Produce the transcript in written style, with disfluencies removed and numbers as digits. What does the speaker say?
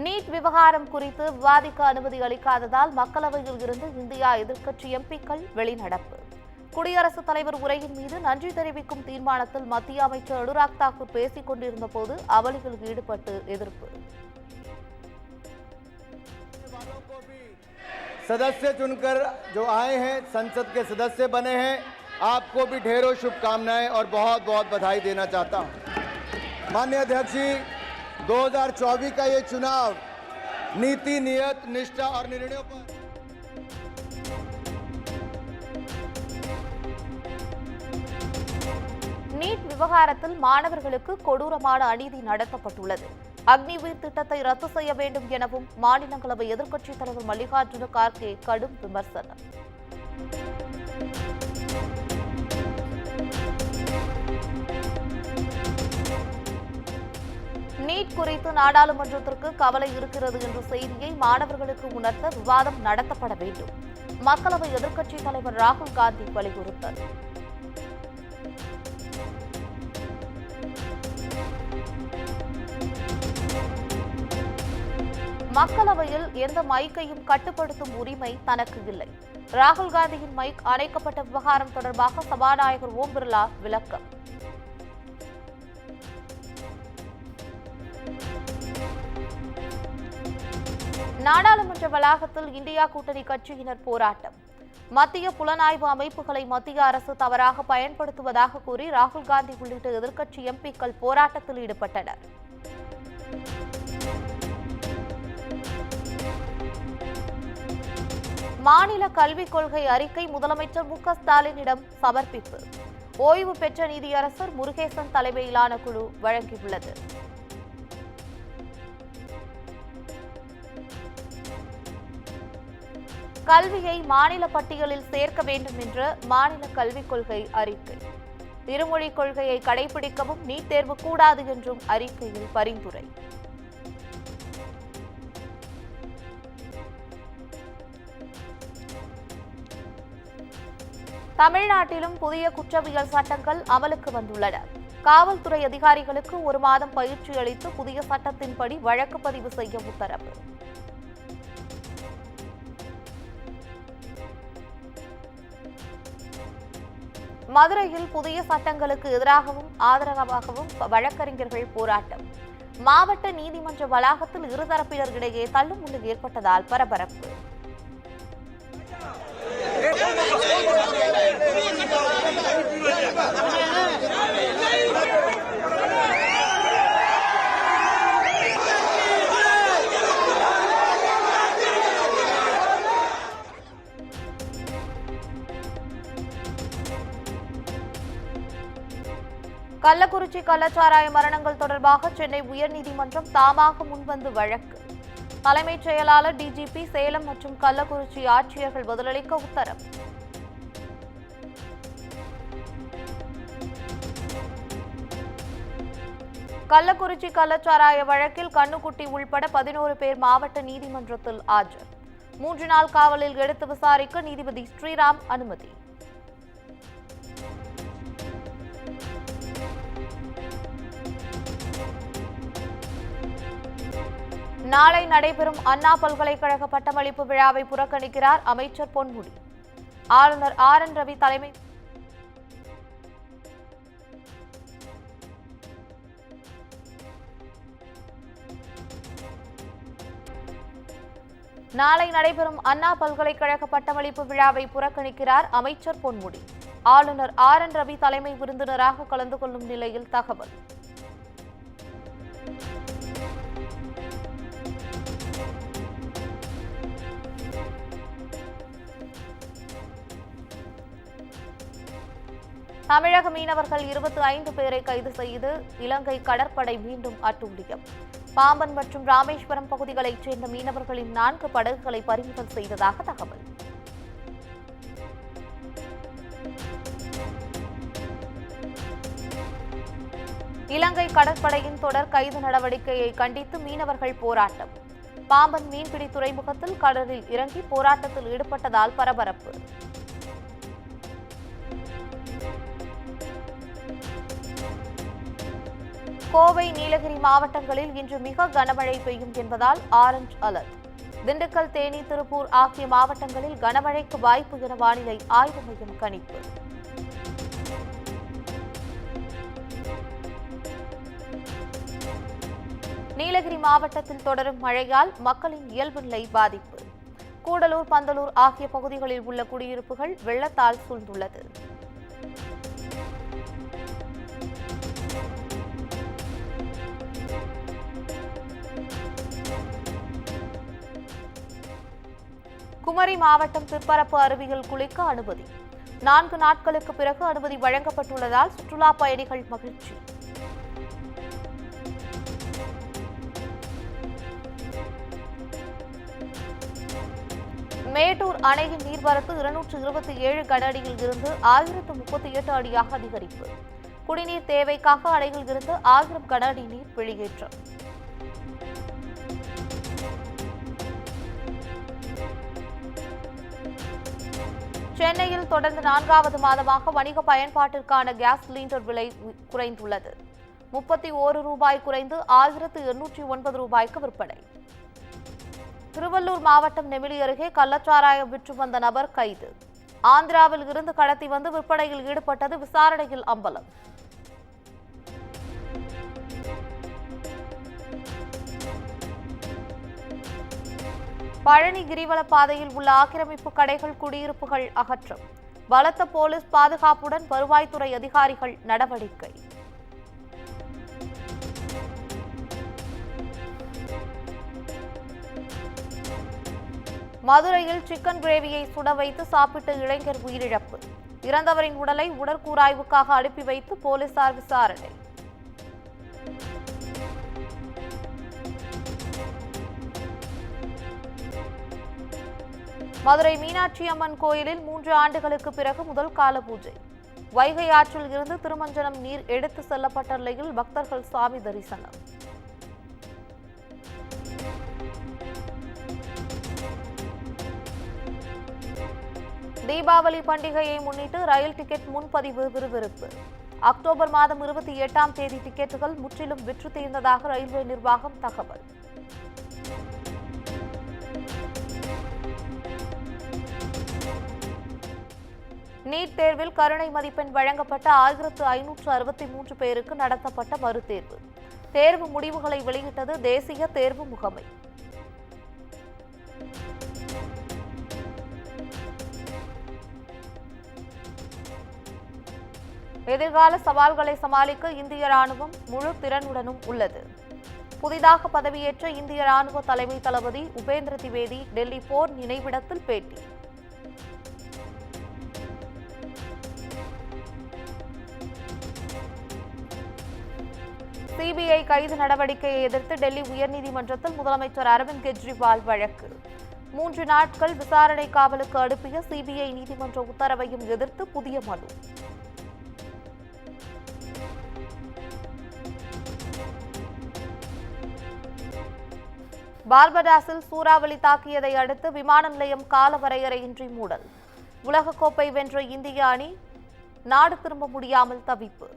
NEET விவகாரம் குறித்து விவாதிக்க அனுமதி அளிக்காததால் மக்களவையில் இருந்து இந்தியா எதிர்க்கட்சி எம்பிக்கள் வெளிநடப்பு. குடியரசுத் தலைவர் உரையின் மீது நன்றி தெரிவிக்கும் தீர்மானத்தில் மத்திய அமைச்சர் அனுராக் தாக்கூர் பேசிக் கொண்டிருந்த போது அமளியில் ஈடுபட்டு எதிர்ப்பு. सदस्य चुनकर जो आए हैं, संसद के सदस्य बने हैं, आपको भी ढेरों शुभकामनाएं और बहुत बहुत बधाई देना चाहता हूं। माननीय अध्यक्ष जी, 2024 का ये चुनाव नीति, नियत, निष्ठा और निर्णयों पर நீட் விவகாரத்தில் மாணவர்களுக்கு கொடூரமான அநீதி நடத்தப்பட்டுள்ளது. அக்னிவீர் திட்டத்தை ரத்து செய்ய வேண்டும் எனவும் மாநிலங்களவை எதிர்க்கட்சித் தலைவர் மல்லிகார்ஜுன கார்கே கடும் விமர்சனம். நீட் குறித்து நாடாளுமன்றத்திற்கு கவலை இருக்கிறது என்ற செய்தியை மாணவர்களுக்கு உணர்த்த விவாதம் நடத்தப்பட வேண்டும். மக்களவை எதிர்க்கட்சித் தலைவர் ராகுல் காந்தி வலியுறுத்தல். மக்களவையில் எந்த மைக்கையும் கட்டுப்படுத்தும் உரிமை தனக்கு இல்லை. ராகுல் காந்தியின் மைக் அணைக்கப்பட்ட விவகாரம் தொடர்பாக சபாநாயகர் ஓம் பிர்லா விளக்கம். நாடாளுமன்ற வளாகத்தில் இந்தியா கூட்டணி கட்சியினர் போராட்டம். மத்திய புலனாய்வு அமைப்புகளை மத்திய அரசு தவறாக பயன்படுத்துவதாக கூறி ராகுல் காந்தி உள்ளிட்ட எதிர்க்கட்சி எம்பிக்கள் போராட்டத்தில் ஈடுபட்டனர். மாநில கல்விக் கொள்கை அறிக்கை முதலமைச்சர் மு க ஸ்டாலினிடம் சமர்ப்பிப்பு. ஓய்வு பெற்ற நீதியரசர் முருகேசன் தலைமையிலான குழு வழங்கியுள்ளது. கல்வியை மாநில பட்டியலில் சேர்க்க வேண்டும் என்ற மாநில கல்விக் கொள்கை அறிக்கை. இருமொழிக் கொள்கையை கடைபிடிக்கவும் நீட் தேர்வு கூடாது என்றும் அறிக்கையில் பரிந்துரை. தமிழ்நாட்டிலும் புதிய குற்றவியல் சட்டங்கள் அமலுக்கு வந்துள்ளன. காவல்துறை அதிகாரிகளுக்கு 1 மாதம் பயிற்சி அளித்து புதிய சட்டத்தின்படி வழக்கு பதிவு செய்ய உத்தரவு. மதுரையில் புதிய சட்டங்களுக்கு எதிராகவும் ஆதரவாகவும் வழக்கறிஞர்கள் போராட்டம். மாவட்ட நீதிமன்ற வளாகத்தில் இருதரப்பினரிடையே தள்ளுமுள்ளு ஏற்பட்டதால் பரபரப்பு. கள்ளக்குறிச்சி கள்ளச்சாராய மரணங்கள் தொடர்பாக சென்னை உயர்நீதிமன்றம் தாமாக முன்வந்து வழக்கு. தலைமைச் செயலாளர் டிஜிபி சேலம் மற்றும் கள்ளக்குறிச்சி ஆட்சியர்கள் பதிலளிக்க உத்தரவு. கள்ளக்குறிச்சி கள்ளச்சாராய வழக்கில் கண்ணுக்குட்டி உள்பட 11 பேர் மாவட்ட நீதிமன்றத்தில் ஆஜர். 3 நாள் காவலில் எடுத்து விசாரிக்க நீதிபதி ஸ்ரீராம் அனுமதி. நாளை நடைபெறும் அண்ணா பல்கலைக்கழக பட்டமளிப்பு விழாவை புறக்கணிக்கிறார் அமைச்சர் பொன்முடி. ஆளுநர் RN ரவி தலைமை. நாளை நடைபெறும் அண்ணா பல்கலைக்கழக பட்டமளிப்பு விழாவை புறக்கணிக்கிறார் அமைச்சர் பொன்முடி. ஆளுநர் RN ரவி தலைமை விருந்தினராக கலந்து கொள்ளும் நிலையில் தகவல். தமிழக மீனவர்கள் 25 பேரை கைது செய்து இலங்கை கடற்படை மீண்டும் அட்டூழியம். பாம்பன் மற்றும் ராமேஸ்வரம் பகுதிகளைச் சேர்ந்த மீனவர்களின் 4 படகுகளை பறிமுதல் செய்ததாக தகவல். இலங்கை கடற்படையின் தொடர் கைது நடவடிக்கையை கண்டித்து மீனவர்கள் போராட்டம். பாம்பன் மீன்பிடி துறைமுகத்தில் கடலில் இறங்கி போராட்டத்தில் ஈடுபட்டதால் பரபரப்பு. கோவை, நீலகிரி மாவட்டங்களில் இன்று மிக கனமழை பெய்யும் என்பதால் ஆரஞ்ச் அலர்ட். திண்டுக்கல், தேனி, திருப்பூர் ஆகிய மாவட்டங்களில் கனமழைக்கு வாய்ப்பு என வானிலை ஆய்வு மையம் கணிப்பு. நீலகிரி மாவட்டத்தில் தொடரும் மழையால் மக்களின் இயல்பு நிலை பாதிப்பு. கூடலூர், பந்தலூர் ஆகிய பகுதிகளில் உள்ள குடியிருப்புகள் வெள்ளத்தால் சூழ்ந்துள்ளது. குமரி மாவட்டம் பிற்பரப்பு அருவியில் குளிக்க அனுமதி. 4 நாட்களுக்கு பிறகு அனுமதி வழங்கப்பட்டுள்ளதால் சுற்றுலா பயணிகள் மகிழ்ச்சி. மேட்டூர் அணையின் நீர்வரத்து 227 கன அடியில் இருந்து 1038 அடியாக அதிகரிப்பு. குடிநீர் தேவைக்காக அணையில் இருந்து 1000 கன அடி நீர் வெளியேற்றம். சென்னையில் தொடர்ந்து 4வது மாதமாக வணிக பயன்பாட்டிற்கான கேஸ் சிலிண்டர் விலை குறைந்துள்ளது. 31 ரூபாய் குறைந்து 1809 ரூபாய்க்கு விற்பனை. திருவள்ளூர் மாவட்டம் நெமிலி அருகே கள்ளச்சாராயம் விற்று வந்த நபர் கைது. ஆந்திராவில் இருந்து கடத்தி வந்து விற்பனையில் ஈடுபட்டது விசாரணையில் அம்பலம். பழனி கிரிவல பாதையில் உள்ள ஆக்கிரமிப்பு கடைகள், குடியிருப்புகள் அகற்றம். பலத்த போலீஸ் பாதுகாப்புடன் வருவாய்த்துறை அதிகாரிகள் நடவடிக்கை. மதுரையில் சிக்கன் கிரேவியை சுட வைத்து சாப்பிட்ட இளைஞர் உயிரிழப்பு. இறந்தவரின் உடலை உடற்கூராய்வுக்காக அனுப்பி வைத்து போலீசார் விசாரணை. மதுரை மீனாட்சி அம்மன் கோயிலில் 3 ஆண்டுகளுக்கு பிறகு முதல் கால பூஜை. வைகை ஆற்றில் இருந்து திருமஞ்சனம் நீர் எடுத்து செல்லப்பட்ட நிலையில் பக்தர்கள் சாமி தரிசனம். தீபாவளி பண்டிகையை முன்னிட்டு ரயில் டிக்கெட் முன்பதிவு விறுவிறுப்பு. அக்டோபர் மாதம் 28ஆம் தேதி டிக்கெட்டுகள் முற்றிலும் விற்று தீர்ந்ததாக ரயில்வே நிர்வாகம் தகவல். நீட் தேர்வில் கருணை மதிப்பெண் வழங்கப்பட்ட 1563 பேருக்கு நடத்தப்பட்ட மறுதேர்வு. தேர்வு முடிவுகளை வெளியிட்டது தேசிய தேர்வு முகமை. எதிர்கால சவால்களை சமாளிக்க இந்திய ராணுவம் முழு திறனுடனும் உள்ளது. புதிதாக பதவியேற்ற இந்திய ராணுவ தலைமை தளபதி உபேந்திர திவேதி டெல்லி போர் நினைவிடத்தில் பேட்டி. சிபிஐ கைது நடவடிக்கையை எதிர்த்து டெல்லி உயர்நீதிமன்றத்தில் முதலமைச்சர் அரவிந்த் கெஜ்ரிவால் வழக்கு. 3 நாட்கள் விசாரணை காவலுக்கு அனுப்பிய சிபிஐ நீதிமன்ற உத்தரவையும் எதிர்த்து புதிய மனு. பார்படாஸில் சூறாவளி தாக்கியதை அடுத்து விமான நிலையம் காலவரையறையின்றி மூடல். உலகக்கோப்பை வென்ற இந்திய அணி நாடு திரும்ப முடியாமல் தவிப்பு.